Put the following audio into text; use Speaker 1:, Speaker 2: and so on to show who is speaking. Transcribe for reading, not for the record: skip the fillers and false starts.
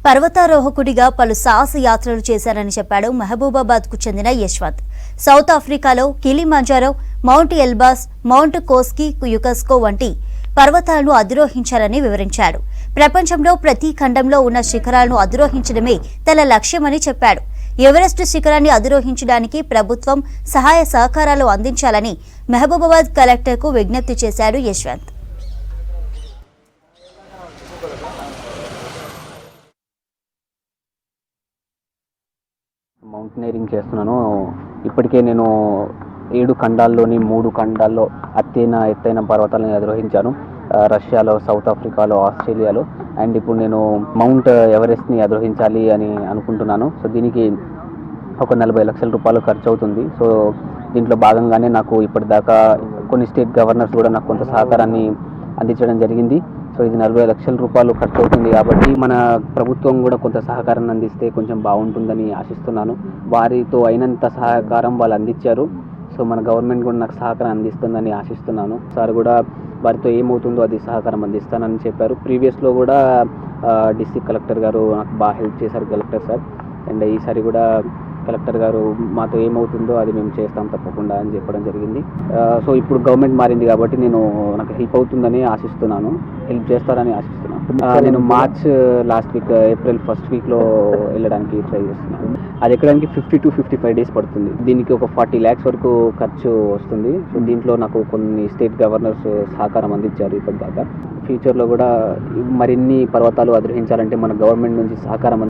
Speaker 1: పర్వతారోహకుడిగా పలు సాహస యాత్రలు చేశారని చెప్పాడు మహబూబాబాద్కు చెందిన యశ్వంత్. సౌత్ ఆఫ్రికాలో కిలిమంజారో, మౌంట్ ఎల్బాస్, మౌంట్ కోస్కి యుకస్కో వంటి పర్వతాలను అధిరోహించారని వివరించాడు. ప్రపంచంలో ప్రతి ఖండంలో ఉన్న శిఖరాలను అధిరోహించడమే తన లక్ష్యమని చెప్పాడు. ఎవరెస్ట్ శిఖరాన్ని అధిరోహించడానికి ప్రభుత్వం సహాయ సహకారాలు అందించాలని మహబూబాబాద్ కలెక్టర్కు విజ్ఞప్తి చేశాడు యశ్వంత్.
Speaker 2: మౌంటైనరింగ్ చేస్తున్నాను. ఇప్పటికే నేను 7 ఖండాల్లోని 3 ఖండాల్లో ఎత్తైన పర్వతాలను అధిరోహించాను. రష్యాలో, సౌత్ ఆఫ్రికాలో, ఆస్ట్రేలియాలో. అండ్ ఇప్పుడు నేను మౌంట్ ఎవరెస్ట్ని అధిరోహించాలి అని అనుకుంటున్నాను. సో దీనికి ఒక 40 లక్షల రూపాయలు ఖర్చు అవుతుంది. సో దీంట్లో భాగంగానే నాకు ఇప్పటిదాకా కొన్ని స్టేట్ గవర్నర్స్ కూడా నాకు కొంత సహకారాన్ని అందించడం జరిగింది. సో ఇది 40 లక్షల రూపాయలు ఖర్చు అవుతుంది కాబట్టి మన ప్రభుత్వం కూడా కొంత సహకారాన్ని అందిస్తే కొంచెం బాగుంటుందని ఆశిస్తున్నాను. వారితో అయినంత సహకారం వాళ్ళు అందించారు. సో మన గవర్నమెంట్ కూడా నాకు సహకారం అందిస్తుందని ఆశిస్తున్నాను. సార్ కూడా వారితో ఏమవుతుందో అది సహకారం అందిస్తానని చెప్పారు. ప్రీవియస్లో కూడా డిస్ట్రిక్ట్ కలెక్టర్ గారు నాకు బాగా హెల్ప్ చేశారు, కలెక్టర్ సార్. అండ్ ఈసారి కూడా కలెక్టర్ గారు మాతో ఏమవుతుందో అది మేము చేస్తాం తప్పకుండా అని చెప్పడం జరిగింది. సో ఇప్పుడు గవర్నమెంట్ మారింది కాబట్టి నాకు హెల్ప్ అవుతుందని ఆశిస్తున్నాను, హెల్ప్ చేస్తారని ఆశిస్తున్నాను. నేను March last week, April first వీక్లో వెళ్ళడానికి ట్రై చేస్తున్నాను. అది ఎక్కడానికి 50 to 55 డేస్ పడుతుంది. దీనికి ఒక 40 lakhs వరకు ఖర్చు వస్తుంది. సో దీంట్లో నాకు కొన్ని స్టేట్ గవర్నర్స్ సహకారం అందించారు ఇప్పటిదాకా. ఫ్యూచర్లో కూడా మరిన్ని పర్వతాలు అధిరోహించాలంటే మన గవర్నమెంట్ నుంచి సహకారం